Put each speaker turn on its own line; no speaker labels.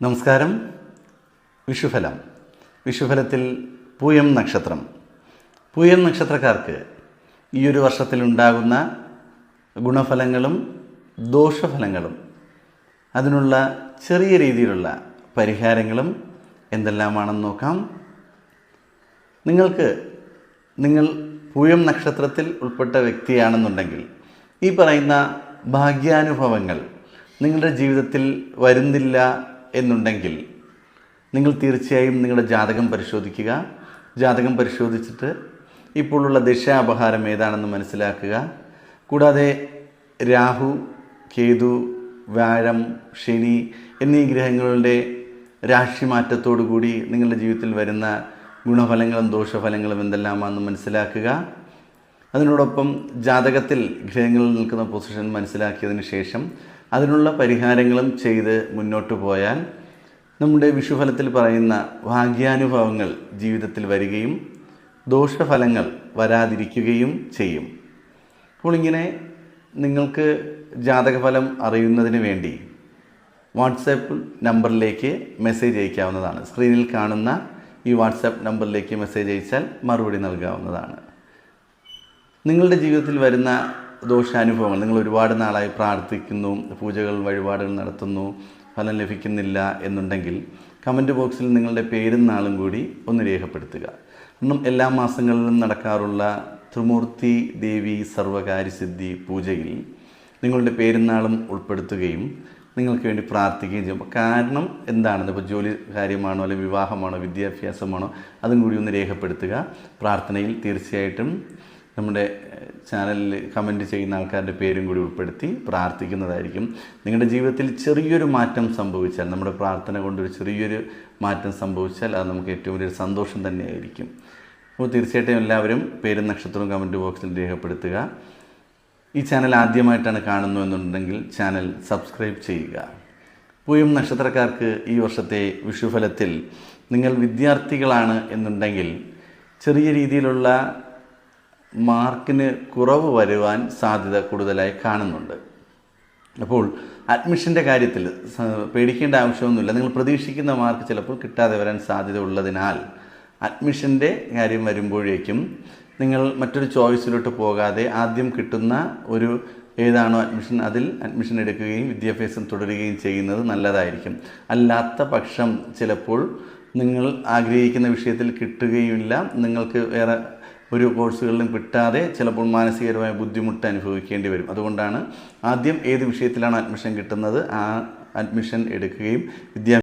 നമസ്കാരം. വിഷുഫലം. വിഷുഫലത്തിൽ പൂയം നക്ഷത്രം. പൂയം നക്ഷത്രക്കാർക്ക് ഈ ഒരു വർഷത്തിലുണ്ടാകുന്ന ഗുണഫലങ്ങളും ദോഷഫലങ്ങളും അതിനുള്ള ചെറിയ രീതിയിലുള്ള പരിഹാരങ്ങളും എന്തെല്ലാമാണെന്ന് നോക്കാം. നിങ്ങൾ പൂയം നക്ഷത്രത്തിൽ ഉൾപ്പെട്ട വ്യക്തിയാണെന്നുണ്ടെങ്കിൽ ഈ പറയുന്ന ഭാഗ്യാനുഭവങ്ങൾ നിങ്ങളുടെ ജീവിതത്തിൽ വരുന്നില്ല എന്നുണ്ടെങ്കിൽ നിങ്ങൾ തീർച്ചയായും നിങ്ങളുടെ ജാതകം പരിശോധിക്കുക. ജാതകം പരിശോധിച്ചിട്ട് ഇപ്പോഴുള്ള ദശാപഹാരം ഏതാണെന്ന് മനസ്സിലാക്കുക. കൂടാതെ രാഹു, കേതു, വ്യാഴം, ശനി എന്നീ ഗ്രഹങ്ങളുടെ രാശിമാറ്റത്തോടുകൂടി നിങ്ങളുടെ ജീവിതത്തിൽ വരുന്ന ഗുണഫലങ്ങളും ദോഷഫലങ്ങളും എന്തെല്ലാമാണെന്ന് മനസ്സിലാക്കുക. അതിനോടൊപ്പം ജാതകത്തിൽ ഗ്രഹങ്ങളിൽ നിൽക്കുന്ന പൊസിഷൻ മനസ്സിലാക്കിയതിന് ശേഷം അതിനുള്ള പരിഹാരങ്ങളും ചെയ്ത് മുന്നോട്ട് പോയാൽ നമ്മുടെ വിഷുഫലത്തിൽ പറയുന്ന ഭാഗ്യാനുഭവങ്ങൾ ജീവിതത്തിൽ വരികയും ദോഷഫലങ്ങൾ വരാതിരിക്കുകയും ചെയ്യും. അപ്പോൾ ഇങ്ങനെ നിങ്ങൾക്ക് ജാതകഫലം അറിയുന്നതിന് വേണ്ടി വാട്സാപ്പ് നമ്പറിലേക്ക് മെസ്സേജ് അയക്കാവുന്നതാണ്. സ്ക്രീനിൽ കാണുന്ന ഈ വാട്സാപ്പ് നമ്പറിലേക്ക് മെസ്സേജ് അയച്ചാൽ മറുപടി നൽകാവുന്നതാണ്. നിങ്ങളുടെ ജീവിതത്തിൽ വരുന്ന ദോഷാനുഭവങ്ങൾ, നിങ്ങൾ ഒരുപാട് നാളായി പ്രാർത്ഥിക്കുന്നു, പൂജകൾ വഴിപാടുകൾ നടത്തുന്നു, ഫലം ലഭിക്കുന്നില്ല എന്നുണ്ടെങ്കിൽ കമൻറ്റ് ബോക്സിൽ നിങ്ങളുടെ പേരും നാളും കൂടി ഒന്ന് രേഖപ്പെടുത്തുക. കാരണം എല്ലാ മാസങ്ങളിലും നടക്കാറുള്ള ത്രിമൂർത്തി ദേവി സർവകാര്യസിദ്ധി പൂജയിൽ നിങ്ങളുടെ പേരും നാളും ഉൾപ്പെടുത്തുകയും നിങ്ങൾക്ക് വേണ്ടി പ്രാർത്ഥിക്കുകയും ചെയ്യും. കാരണം എന്താണെന്ന്, ഇപ്പോൾ ജോലി കാര്യമാണോ അല്ലെങ്കിൽ വിവാഹമാണോ വിദ്യാഭ്യാസമാണോ അതും കൂടി ഒന്ന് രേഖപ്പെടുത്തുക. പ്രാർത്ഥനയിൽ തീർച്ചയായിട്ടും നമ്മുടെ ചാനലിൽ കമൻറ്റ് ചെയ്യുന്ന ആൾക്കാരുടെ പേരും കൂടി ഉൾപ്പെടുത്തി പ്രാർത്ഥിക്കുന്നതായിരിക്കും. നിങ്ങളുടെ ജീവിതത്തിൽ ചെറിയൊരു മാറ്റം സംഭവിച്ചാൽ, നമ്മുടെ പ്രാർത്ഥന കൊണ്ടൊരു ചെറിയൊരു മാറ്റം സംഭവിച്ചാൽ അത് നമുക്ക് ഏറ്റവും വലിയൊരു സന്തോഷം തന്നെയായിരിക്കും. അപ്പോൾ തീർച്ചയായിട്ടും എല്ലാവരും പേരും നക്ഷത്രവും കമൻറ്റ് ബോക്സിൽ രേഖപ്പെടുത്തുക. ഈ ചാനൽ ആദ്യമായിട്ടാണ് കാണുന്നു എന്നുണ്ടെങ്കിൽ ചാനൽ സബ്സ്ക്രൈബ് ചെയ്യുക. പൂയം നക്ഷത്രക്കാർക്ക് ഈ വർഷത്തെ വിഷുഫലത്തിൽ നിങ്ങൾ വിദ്യാർത്ഥികളാണ് എന്നുണ്ടെങ്കിൽ ചെറിയ രീതിയിലുള്ള മാർക്കിന് കുറവ് വരുവാൻ സാധ്യത കൂടുതലായി കാണുന്നുണ്ട്. അപ്പോൾ അഡ്മിഷൻ്റെ കാര്യത്തിൽ പേടിക്കേണ്ട ആവശ്യമൊന്നുമില്ല. നിങ്ങൾ പ്രതീക്ഷിക്കുന്ന മാർക്ക് ചിലപ്പോൾ കിട്ടാതെ വരാൻ സാധ്യത ഉള്ളതിനാൽ അഡ്മിഷൻ്റെ കാര്യം വരുമ്പോഴേക്കും നിങ്ങൾ മറ്റൊരു ചോയ്സിലോട്ട് പോകാതെ ആദ്യം കിട്ടുന്ന ഒരു ഏതാണോ അഡ്മിഷൻ അതിൽ അഡ്മിഷൻ എടുക്കുകയും വിദ്യാഭ്യാസം തുടരുകയും ചെയ്യുന്നത് നല്ലതായിരിക്കും. അല്ലാത്ത പക്ഷം ചിലപ്പോൾ നിങ്ങൾ ആഗ്രഹിക്കുന്ന വിഷയത്തിൽ കിട്ടുകയുമില്ല, നിങ്ങൾക്ക് വേറെ ഒരു കോഴ്സുകളിലും കിട്ടാതെ ചിലപ്പോൾ മാനസികപരമായ ബുദ്ധിമുട്ട് അനുഭവിക്കേണ്ടി വരും. അതുകൊണ്ടാണ് ആദ്യം ഏത് വിഷയത്തിലാണ് അഡ്മിഷൻ കിട്ടുന്നത് ആ അഡ്മിഷൻ എടുക്കുകയും